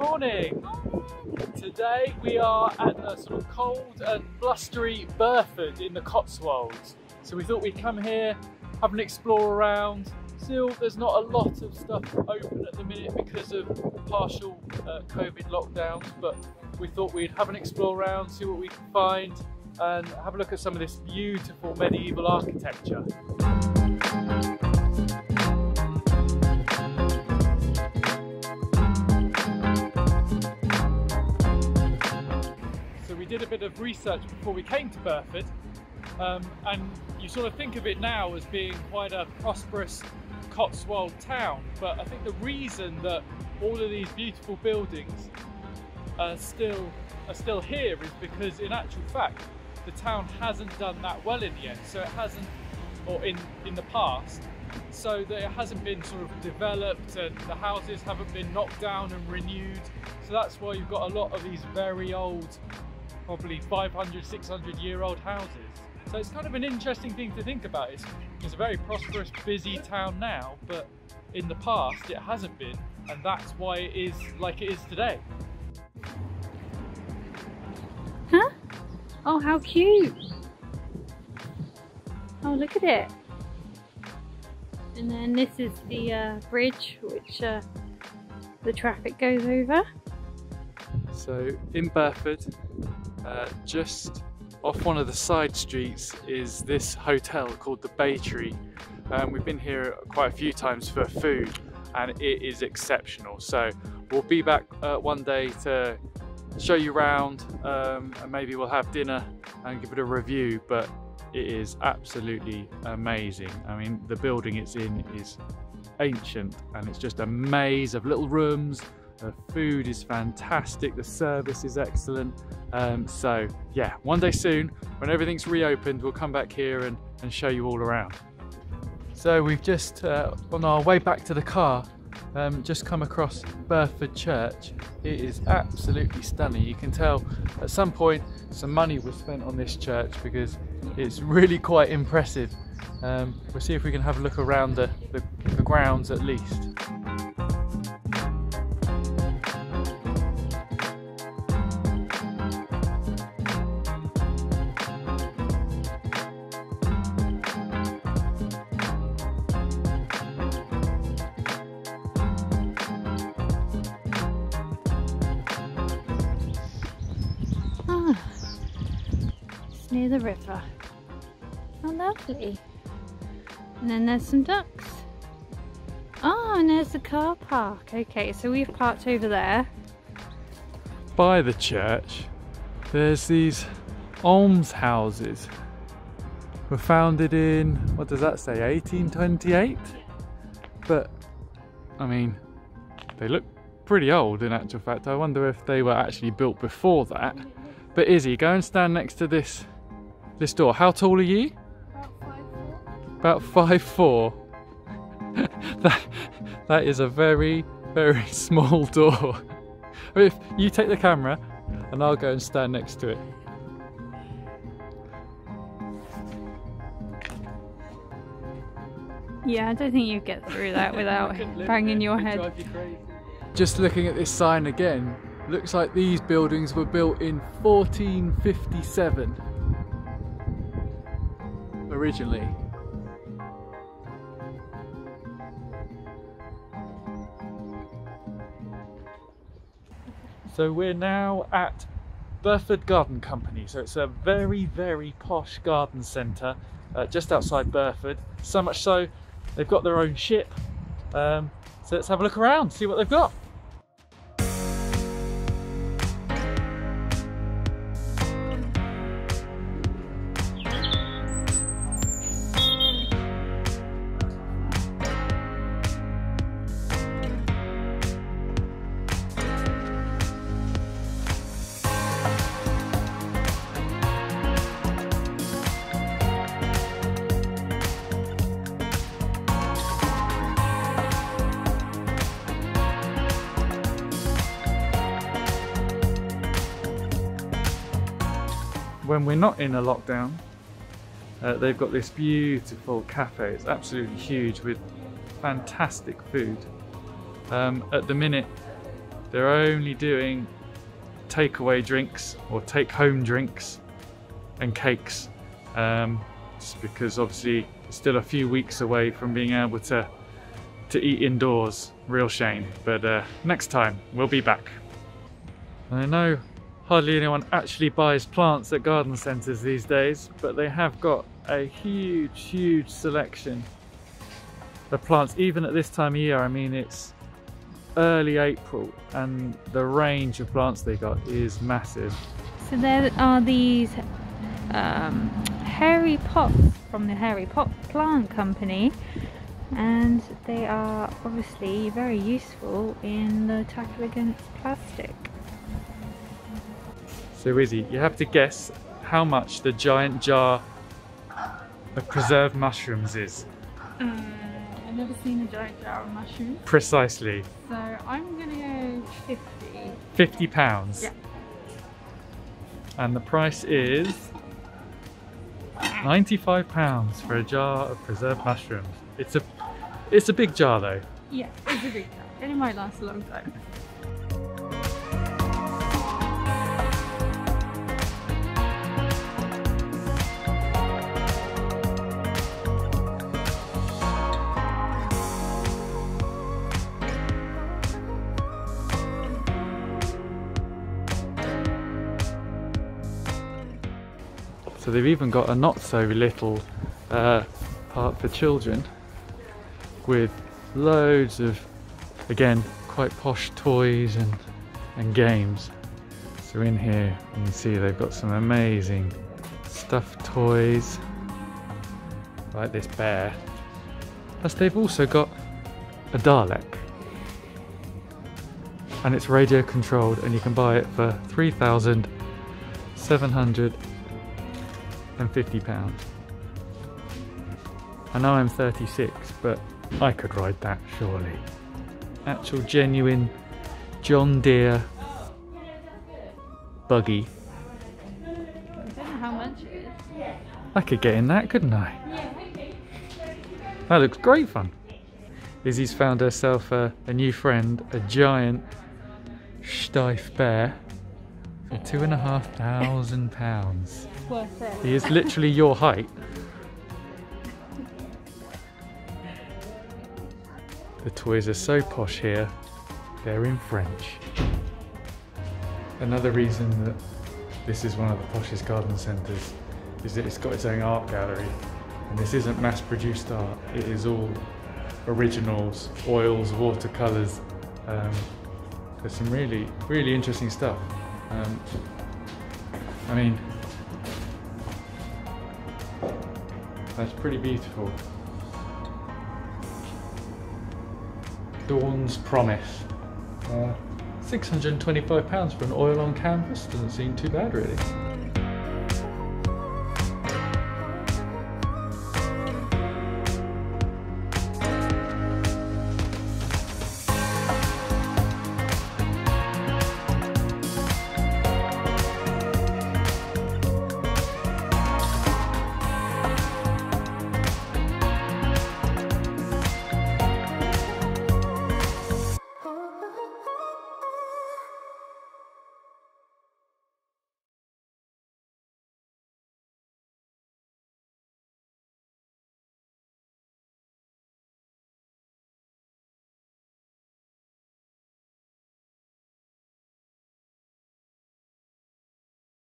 morning! Today we are at a sort of cold and blustery Burford in the Cotswolds. So we thought we'd come here, have an explore around. Still, there's not a lot of stuff open at the minute because of partial COVID lockdowns, but we thought we'd have an explore around, see what we can find, and have a look at some of this beautiful medieval architecture. We did a bit of research before we came to Burford, and you sort of think of it now as being quite a prosperous Cotswold town, but I think the reason that all of these beautiful buildings are still here is because in actual fact the town hasn't done that well in the end. So it hasn't, or in the past, so that it hasn't been sort of developed and the houses haven't been knocked down and renewed. So that's why you've got a lot of these very old, probably 500, 600 year old houses. So it's kind of an interesting thing to think about. It's a very prosperous, busy town now, but in the past it hasn't been, and that's why it is like it is today. Huh? Oh, how cute! Oh, look at it! And then this is the bridge which the traffic goes over. So in Burford, just off one of the side streets is this hotel called the Blustery. We've been here quite a few times for food and it is exceptional. So we'll be back one day to show you around, and maybe we'll have dinner and give it a review, but it is absolutely amazing. I mean, the building it's in is ancient and it's just a maze of little rooms. The food is fantastic, the service is excellent. So yeah, one day soon, when everything's reopened, we'll come back here and show you all around. So we've just, on our way back to the car, just come across Burford Church. It is absolutely stunning. You can tell at some point some money was spent on this church because it's really quite impressive. We'll see if we can have a look around the grounds at least. Near the river. Oh, lovely. And then there's some ducks. Oh, and there's the car park. Okay, so we've parked over there. By the church, there's these almshouses. Were founded in, what does that say, 1828? But, I mean, they look pretty old in actual fact. I wonder if they were actually built before that. But Izzy, go and stand next to this door. How tall are you? About 5'4". About 5'4". That is a very, very small door. If you take the camera and I'll go and stand next to it. Yeah, I don't think you get through that without banging your head. Just looking at this sign again, looks like these buildings were built in 1457 originally. So we're now at Burford Garden Company. So it's a very, very posh garden centre just outside Burford. So much so, they've got their own ship. So let's have a look around, see what they've got. When we're not in a lockdown, they've got this beautiful cafe. It's absolutely huge with fantastic food. At the minute they're only doing takeaway drinks or take home drinks and cakes, just because obviously it's still a few weeks away from being able to eat indoors. Real shame, but next time we'll be back. And I know hardly anyone actually buys plants at garden centres these days, but they have got a huge selection of plants even at this time of year. I mean, it's early April and the range of plants they got is massive. So there are these hairy pots from the Hairy Pot Plant Company, and they are obviously very useful in the tackle against plastic. So Izzy, you have to guess how much the giant jar of preserved mushrooms is. I've never seen a giant jar of mushrooms. Precisely. So I'm gonna go 50. £50. Yeah. And the price is £95 for a jar of preserved mushrooms. It's a big jar though. Yeah, it's a big jar, and it might last a long time. So they've even got a not so little part for children with loads of, again, quite posh toys and games. So in here you can see they've got some amazing stuffed toys like this bear. Plus they've also got a Dalek, and it's radio controlled, and you can buy it for £3,750. I know I'm 36, but I could ride that surely. Actual genuine John Deere buggy. I don't know how much it is. I could get in that, couldn't I? That looks great fun. Izzy's found herself a new friend, a giant Steiff bear for £2,500. It's worth it. He is literally your height. The toys are so posh here, they're in French. Another reason that this is one of the poshest garden centres is that it's got its own art gallery. And this isn't mass-produced art, it is all originals, oils, watercolours. There's some really interesting stuff. I mean, that's pretty beautiful. Dawn's Promise. £625 for an oil on canvas, doesn't seem too bad really.